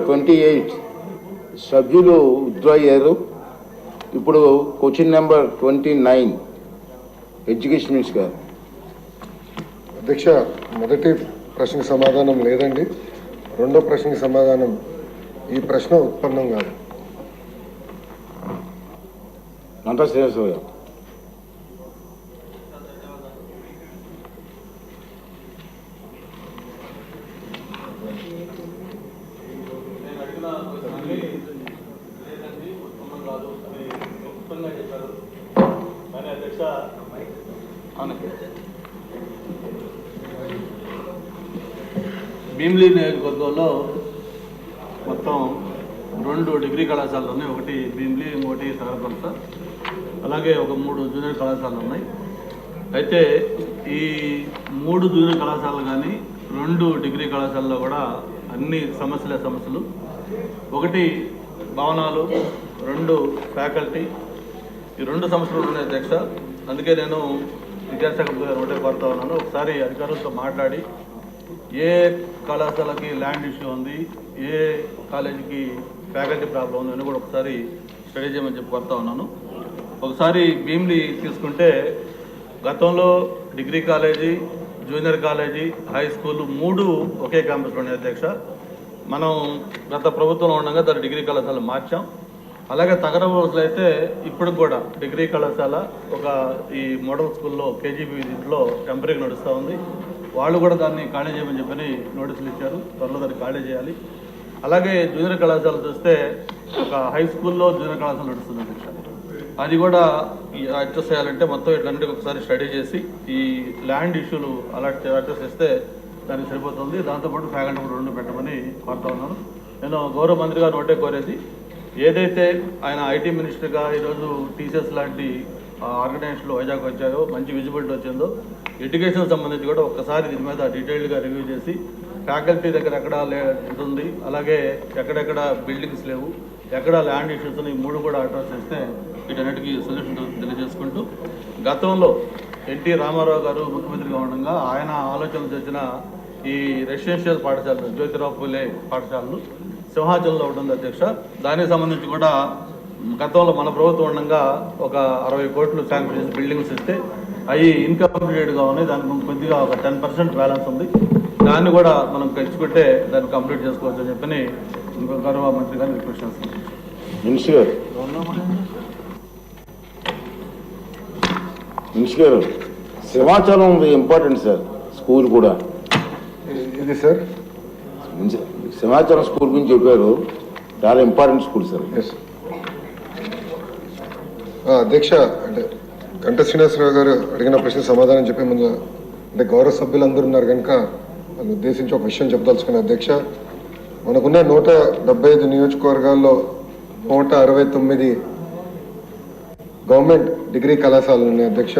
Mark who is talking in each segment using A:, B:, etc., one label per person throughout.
A: 28 సభ్యులు విత్డ్రా అయ్యారు. ఇప్పుడు క్వశ్చన్ నెంబర్ 29 ఎడ్యుకేషన్ మినిస్టర్ గారు.
B: అధ్యక్ష, మొదటి ప్రశ్నకు సమాధానం లేదండి. రెండో ప్రశ్నకు సమాధానం, ఈ ప్రశ్న ఉత్పన్నం కాదు.
A: అంతా శ్రీనివాసరావు గారు.
C: భీమిలి నియోజకవర్గంలో మొత్తం 2 డిగ్రీ కళాశాలలు ఉన్నాయి. ఒకటి భీమిలి, ఇంకోటి సాగరపల్స, అలాగే ఒక 3 జూనియర్ కళాశాలలు ఉన్నాయి. అయితే ఈ 3 జూనియర్ కళాశాలలు కానీ 2 డిగ్రీ కళాశాలలో కూడా అన్ని సమస్యలు. ఒకటి భవనాలు, 2 ఫ్యాకల్టీ, ఈ 2 సమస్యలు ఉన్నాయి అధ్యక్ష. అందుకే నేను విద్యాశాఖ గారు ఒకటే కోరుతా ఉన్నాను, ఒకసారి అధికారులతో మాట్లాడి ఏ కళాశాలకి ల్యాండ్ ఇష్యూ ఉంది, ఏ కాలేజీకి ఫ్యాకల్టీ ప్రాబ్లం ఉంది అని కూడా ఒకసారి స్టడీ చేయమని చెప్పి కోరుతా ఉన్నాను. ఒకసారి భీమిలి తీసుకుంటే గతంలో degree college, junior college, high school 3 ఒకే క్యాంపస్లో ఉన్నాయి అధ్యక్ష. మనం గత ప్రభుత్వంలో ఉండగా దాని డిగ్రీ కళాశాల మార్చాం. అలాగే తగరవలసలో అయితే ఇప్పుడు కూడా డిగ్రీ కళాశాల ఒక ఈ మోడల్ స్కూల్లో కేజీబీ దీంట్లో టెంపరీగా నడుస్తూ ఉంది. వాళ్ళు కూడా దాన్ని ఖాళీ చేయమని చెప్పని నోటీసులు ఇచ్చారు. త్వరలో దాన్ని ఖాళీ చేయాలి. అలాగే జూనియర్ కళాశాల చూస్తే ఒక హై స్కూల్లో జూనియర్ కళాశాల నడుస్తుంది అధ్యక్ష. అది కూడా అడ్జస్ట్ చేయాలంటే మొత్తం ఇట్లన్నిటికీ ఒకసారి స్టడీ చేసి ఈ ల్యాండ్ ఇష్యూలు అడ్జస్ట్ చేస్తే దానికి సరిపోతుంది. దాంతోపాటు ఫ్యాకల్టీ కూడా 2 పెట్టమని కోరుతా ఉన్నాను. నేను గౌరవ మంత్రి గారు ఒకటే కోరేది, ఏదైతే ఆయన ఐటీ మినిస్టర్గా ఈరోజు టీసీఎస్ లాంటి ఆర్గనైజేషన్లో వైజాగ్ వచ్చాయో, మంచి విజిబిలిటీ వచ్చిందో, ఎడ్యుకేషన్ సంబంధించి కూడా ఒక్కసారి దీని మీద డీటెయిల్డ్గా రివ్యూ చేసి ఫ్యాకల్టీ దగ్గర ఎక్కడ ఉంటుంది, అలాగే ఎక్కడెక్కడ బిల్డింగ్స్ లేవు, ఎక్కడ ల్యాండ్ ఇష్యూస్ ఈ 3 కూడా అడ్రస్ చేస్తే వీటన్నిటికీ సొల్యూషన్ తెలియజేసుకుంటూ, గతంలో ఎన్టీ రామారావు గారు ముఖ్యమంత్రిగా ఉండగా ఆయన ఆలోచనలు చేసిన ఈ రెసిడెన్షియల్ పాఠశాలలు, జ్యోతిరావు పూలే పాఠశాలలు సింహాచలంలో ఉంటుంది అధ్యక్ష. దానికి సంబంధించి కూడా గతంలో మన ప్రభుత్వం ఉండగా ఒక 60 కోట్లు శాంక్షన్ చేసి బిల్డింగ్స్ ఇస్తే అవి ఇన్కంప్లీటెడ్గా ఉన్నాయి. దానికి కొద్దిగా ఒక 10% బ్యాలెన్స్ ఉంది. దాన్ని కూడా మనం తెచ్చుకుంటే దాన్ని కంప్లీట్ చేసుకోవచ్చు అని చెప్పని గౌరవ మంత్రి గారిని రిక్వెస్ట్ చేస్తున్నాం.
A: మినిస్టర్ గారు, సింహాచలం ఇంపార్టెంట్ సార్. స్కూల్ కూడా
B: ఇది సార్
A: సింహాచలం స్కూల్ గురించి చెప్పారు. చాలా ఇంపార్టెంట్ స్కూల్ సార్.
B: అధ్యక్ష, అంటే గంటా శ్రీనివాసరావు గారు అడిగిన ప్రశ్న సమాధానం చెప్పే ముందు, అంటే గౌరవ సభ్యులందరూ ఉన్నారు కనుక వాళ్ళు ఉద్దేశించి ఒక విషయం చెప్పదలుచుకున్న అధ్యక్ష. మనకున్న 175 నియోజకవర్గాల్లో 169 గవర్నమెంట్ డిగ్రీ కళాశాలలు ఉన్నాయి అధ్యక్ష.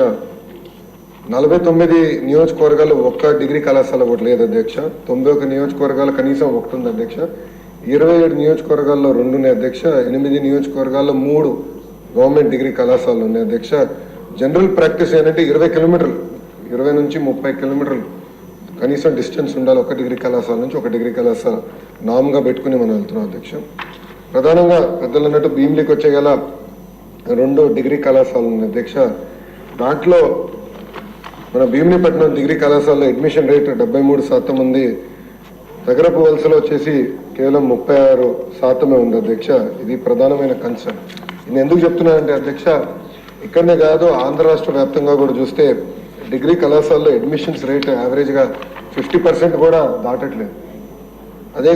B: 49 నియోజకవర్గాలు ఒక్క డిగ్రీ కళాశాల ఒకటి లేదు అధ్యక్ష. 91 నియోజకవర్గాలు కనీసం ఒకటి ఉంది అధ్యక్ష. 27 నియోజకవర్గాల్లో 2 ఉన్నాయి అధ్యక్ష. 8 నియోజకవర్గాల్లో 3 గవర్నమెంట్ డిగ్రీ కళాశాలలు ఉన్నాయి అధ్యక్ష. జనరల్ ప్రాక్టీస్ ఏంటంటే 20 కిలోమీటర్లు, 20 నుంచి 30 కిలోమీటర్లు కనీసం డిస్టెన్స్ ఉండాలి ఒక డిగ్రీ కళాశాల నుంచి ఒక డిగ్రీ కళాశాల నామ్గా పెట్టుకుని మనం వెళ్తున్నాం అధ్యక్ష. ప్రధానంగా పెద్దలు అన్నట్టు భీమిలికి వచ్చే గల 2 డిగ్రీ కళాశాలలు ఉన్నాయి అధ్యక్ష. దాంట్లో మన భీమిలిపట్నం డిగ్రీ కళాశాలలో అడ్మిషన్ రేట్ 73% ఉంది. తగరపు వలసలో వచ్చేసి కేవలం 36% ఉంది అధ్యక్ష. ఇది ప్రధానమైన కన్సర్న్. నేను ఎందుకు చెప్తున్నానంటే అధ్యక్ష, ఇక్కడనే కాదు ఆంధ్ర రాష్ట్ర వ్యాప్తంగా కూడా చూస్తే డిగ్రీ కళాశాలలో అడ్మిషన్స్ రేట్ యావరేజ్గా 50% కూడా దాటట్లేదు. అదే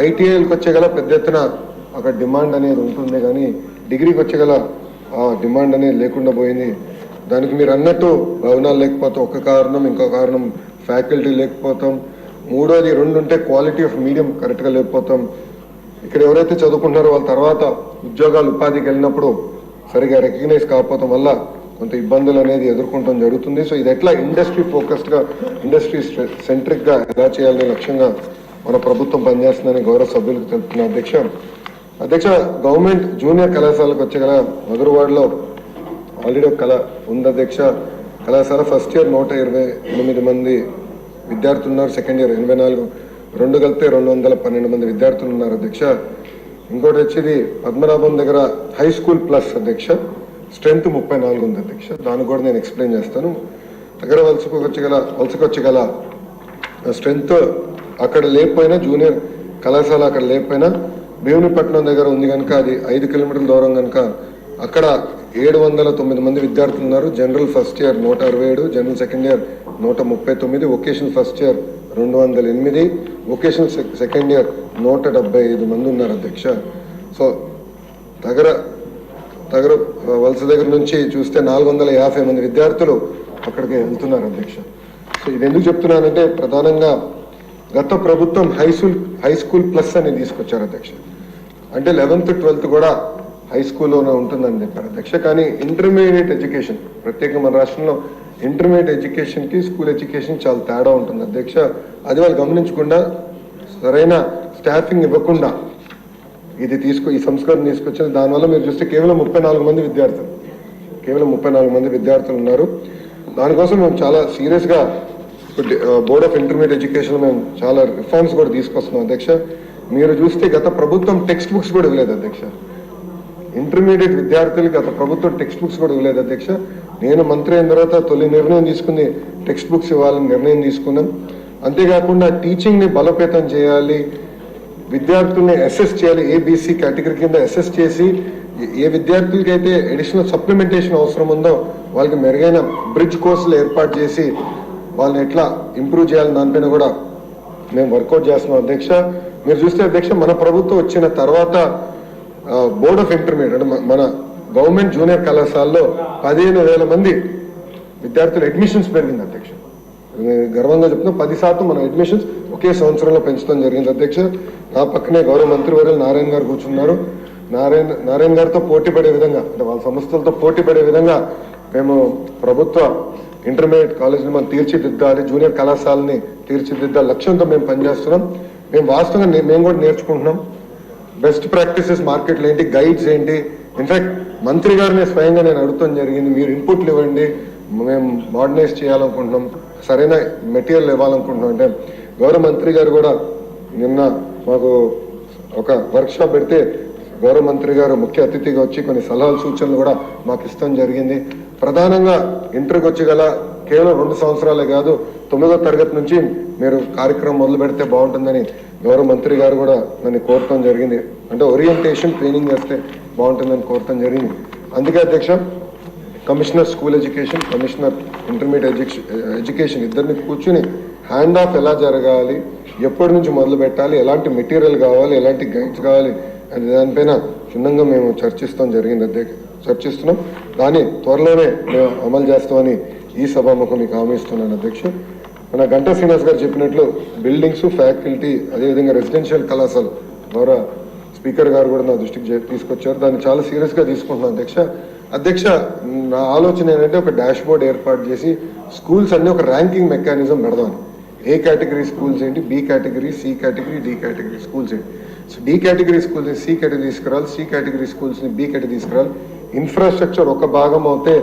B: ఐటీఐలకు వచ్చే గల పెద్ద ఎత్తున ఒక డిమాండ్ అనేది ఉంటుంది, కానీ డిగ్రీకి వచ్చే గల డిమాండ్ అనేది లేకుండా పోయింది. దానికి మీరు అన్నట్టు భవనాలు లేకపోతాం ఒక కారణం, ఇంకో కారణం ఫ్యాకల్టీ లేకపోతాం, మూడోది 2 ఉంటే క్వాలిటీ ఆఫ్ మీడియం కరెక్ట్గా లేకపోతాం. ఇక్కడ ఎవరైతే చదువుకుంటున్నారో వాళ్ళ తర్వాత ఉద్యోగాలు ఉపాధికి వెళ్ళినప్పుడు సరిగా రికగ్నైజ్ కాకపోవడం వల్ల కొంత ఇబ్బందులు అనేది ఎదుర్కొంటం జరుగుతుంది. సో ఇది ఎట్లా ఇండస్ట్రీ ఫోకస్డ్గా, ఇండస్ట్రీ సెంట్రిక్గా ఎలా చేయాలనే లక్ష్యంగా మన ప్రభుత్వం పనిచేస్తుందని గౌరవ సభ్యులకు తెలుపుతున్న అధ్యక్ష. గవర్నమెంట్ జూనియర్ కళాశాలకు వచ్చే గల మధురవాడలో ఆల్రెడీ ఒక కళ ఉంది అధ్యక్ష. కళాశాల ఫస్ట్ ఇయర్ 128 మంది విద్యార్థులు ఉన్నారు, సెకండ్ ఇయర్ 84 రెండు కలిపితే 212 మంది విద్యార్థులు ఉన్నారు అధ్యక్ష. ఇంకోటి వచ్చేది పద్మనాభం దగ్గర హై స్కూల్ ప్లస్ అధ్యక్ష, స్ట్రెంత్ 34 ఉంది అధ్యక్ష. దాన్ని కూడా నేను ఎక్స్ప్లెయిన్ చేస్తాను. దగ్గర వలసకొచ్చగల స్ట్రెంత్ అక్కడ లేకపోయినా, జూనియర్ కళాశాల అక్కడ లేకపోయినా భీమునిపట్నం దగ్గర ఉంది కనుక అది 5 కిలోమీటర్ల దూరం కనుక అక్కడ 709 మంది విద్యార్థులు ఉన్నారు. General first year 167, general second year 139, vocational first year 208, vocational second year 175 మంది ఉన్నారు అధ్యక్ష. సో దగ్గర వలస దగ్గర నుంచి చూస్తే 450 మంది విద్యార్థులు అక్కడికి వెళ్తున్నారు అధ్యక్ష. సో ఇది ఎందుకు చెప్తున్నానంటే ప్రధానంగా గత ప్రభుత్వం హై స్కూల్ ప్లస్ అని తీసుకొచ్చారు అధ్యక్ష. అంటే 11th 12th కూడా హై స్కూల్లోనే ఉంటుందని చెప్పారు అధ్యక్ష. కానీ ఇంటర్మీడియట్ ఎడ్యుకేషన్, ప్రత్యేకంగా మన రాష్ట్రంలో ఇంటర్మీడియట్ ఎడ్యుకేషన్కి స్కూల్ ఎడ్యుకేషన్ చాలా తేడా ఉంటుంది అధ్యక్ష. అది వాళ్ళు గమనించకుండా, సరైన స్టాఫింగ్ ఇవ్వకుండా ఈ సంస్కరణ తీసుకొచ్చింది. దానివల్ల మీరు చూస్తే కేవలం 34 మంది విద్యార్థులు ఉన్నారు. దానికోసం మేము చాలా సీరియస్గా బోర్డ్ ఆఫ్ ఇంటర్మీడియట్ ఎడ్యుకేషన్ మేము చాలా రిఫార్మ్స్ కూడా తీసుకొస్తున్నాం అధ్యక్ష. మీరు చూస్తే గత ప్రభుత్వం టెక్స్ట్ బుక్స్ కూడా ఇవ్వలేదు అధ్యక్ష. ఇంటర్మీడియట్ విద్యార్థులకి గత ప్రభుత్వం టెక్స్ట్ బుక్స్ కూడా ఇవ్వలేదు అధ్యక్ష. నేను మంత్రి అయిన తర్వాత తొలి నిర్ణయం తీసుకుని టెక్స్ట్ బుక్స్ ఇవ్వాలని నిర్ణయం తీసుకున్నాం. అంతేకాకుండా టీచింగ్ని బలోపేతం చేయాలి, విద్యార్థుల్ని అసెస్ చేయాలి, ఏబిసి కేటగిరీ కింద అసెస్ చేసి ఏ విద్యార్థులకి అయితే అడిషనల్ సప్లిమెంటేషన్ అవసరం ఉందో వాళ్ళకి మెరుగైన బ్రిడ్జ్ కోర్సులు ఏర్పాటు చేసి వాళ్ళని ఎట్లా ఇంప్రూవ్ చేయాలని దానిపైన కూడా మేము వర్కౌట్ చేస్తున్నాం అధ్యక్ష. మీరు చూస్తే అధ్యక్ష, మన ప్రభుత్వం వచ్చిన తర్వాత బోర్డ్ ఆఫ్ ఇంటర్మీడియట్ అంటే మన గవర్నమెంట్ జూనియర్ కళాశాలలో 15,000 మంది విద్యార్థులు అడ్మిషన్స్ పెరిగింది అధ్యక్ష. గర్వంగా చెప్తున్నా, 10% మన అడ్మిషన్స్ ఒకే సంవత్సరంలో పెంచడం జరిగింది అధ్యక్ష. నా పక్కనే గౌరవ మంత్రివర్యులు నారాయణ గారు కూర్చున్నారు. నారాయణ గారితో పోటీ పడే విధంగా, అంటే వాళ్ళ సంస్థలతో పోటీ పడే విధంగా మేము ప్రభుత్వ ఇంటర్మీడియట్ కాలేజీని మనం తీర్చిదిద్దాలి, జూనియర్ కళాశాలని తీర్చిదిద్దాలి లక్ష్యంతో మేము పనిచేస్తున్నాం. మేము వాస్తవంగా మేము కూడా నేర్చుకుంటున్నాం. బెస్ట్ ప్రాక్టీసెస్ మార్కెట్లు ఏంటి, గైడ్స్ ఏంటి. ఇన్ఫాక్ట్ మంత్రి గారిని స్వయంగా నేను అడుగుతాం జరిగింది, మీరు ఇన్పుట్లు ఇవ్వండి, మేము మోడర్నైజ్ చేయాలనుకుంటున్నాం, సరైన మెటీరియల్ ఇవ్వాలనుకుంటున్నాం. అంటే గౌరవ మంత్రి గారు కూడా నిన్న మాకు ఒక వర్క్షాప్ పెడితే గౌరవ మంత్రి గారు ముఖ్య అతిథిగా వచ్చి కొన్ని సలహాలు సూచనలు కూడా మాకు ఇష్టం జరిగింది. ప్రధానంగా ఇంటర్కి వచ్చి గల కేవలం 2 సంవత్సరాలే కాదు, 9వ తరగతి నుంచి మీరు కార్యక్రమం మొదలు పెడితే బాగుంటుందని గౌరవ మంత్రి గారు కూడా నన్ను కోరటం జరిగింది. అంటే ఓరియంటేషన్ ట్రైనింగ్ చేస్తే బాగుంటుందని కోరటం జరిగింది. అందుకే అధ్యక్ష, commissioner school education, commissioner intermediate education ఇద్దరిని కూర్చుని హ్యాండ్ ఆఫ్ ఎలా జరగాలి, ఎప్పటి నుంచి మొదలు పెట్టాలి, ఎలాంటి మెటీరియల్ కావాలి, ఎలాంటి గైడ్స్ కావాలి అని దానిపైన క్షుణ్ణంగా మేము చర్చిస్తున్నాం. దాన్ని త్వరలోనే మేము అమలు చేస్తామని ఈ సభాముఖం మీకు హామీ ఇస్తున్నాను అధ్యక్ష. మన గంటా శ్రీనివాస్ గారు చెప్పినట్లు బిల్డింగ్స్, ఫ్యాకల్టీ, అదేవిధంగా రెసిడెన్షియల్ కళాశాల ద్వారా స్పీకర్ గారు కూడా నా దృష్టికి తీసుకొచ్చారు. దాన్ని చాలా సీరియస్గా తీసుకుంటున్నాను అధ్యక్ష. నా ఆలోచన ఏంటంటే ఒక డాష్ బోర్డ్ ఏర్పాటు చేసి స్కూల్స్ అన్ని ఒక ర్యాంకింగ్ మెకానిజం పెడదామని. ఏ కేటగిరీ స్కూల్స్ ఏంటి, B category, C category, D category schools ఏంటి. సో డి కేటగిరీ స్కూల్స్ని సి కేటగిరీ తీసుకురావాలి, సి కేటగిరీ స్కూల్స్ని బి కేటగిరీ తీసుకురావాలి. ఇన్ఫ్రాస్ట్రక్చర్ ఒక భాగం అవుతే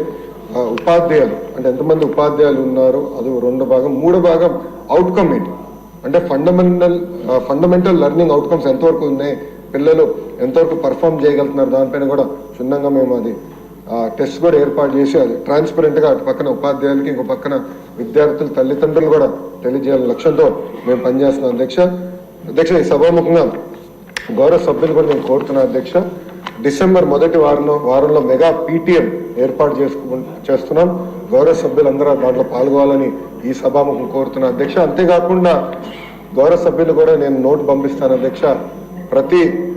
B: ఉపాధ్యాయులు అంటే ఎంతమంది ఉపాధ్యాయులు ఉన్నారు అది 2 భాగం, 3 భాగం అవుట్కమ్ ఏంటి అంటే ఫండమెంటల్ లెర్నింగ్ అవుట్కమ్స్ ఎంతవరకు ఉన్నాయి, పిల్లలు ఎంతవరకు పర్ఫామ్ చేయగలుగుతున్నారు, దానిపైన కూడా క్షుణ్ణంగా మేము అది టెస్ట్ కూడా ఏర్పాటు చేసి అది ట్రాన్స్పరెంట్గా అటు పక్కన ఉపాధ్యాయులకి, ఇంకో పక్కన విద్యార్థులు తల్లిదండ్రులు కూడా తెలియజేయాలని లక్ష్యంతో మేము పనిచేస్తున్నాం అధ్యక్ష. ఈ సభాముఖంగా గౌరవ సభ్యులు కూడా నేను కోరుతున్నా అధ్యక్ష, డిసెంబర్ మొదటి వారంలో మెగా పీటీఎం ఏర్పాటు చేస్తున్నాం. గౌరవ సభ్యులందరూ దాంట్లో పాల్గొవాలని ఈ సభాముఖం కోరుతున్నా అధ్యక్ష. అంతేకాకుండా గౌరవ సభ్యులు కూడా నేను నోట్ పంపిస్తాను అధ్యక్ష. ప్రతి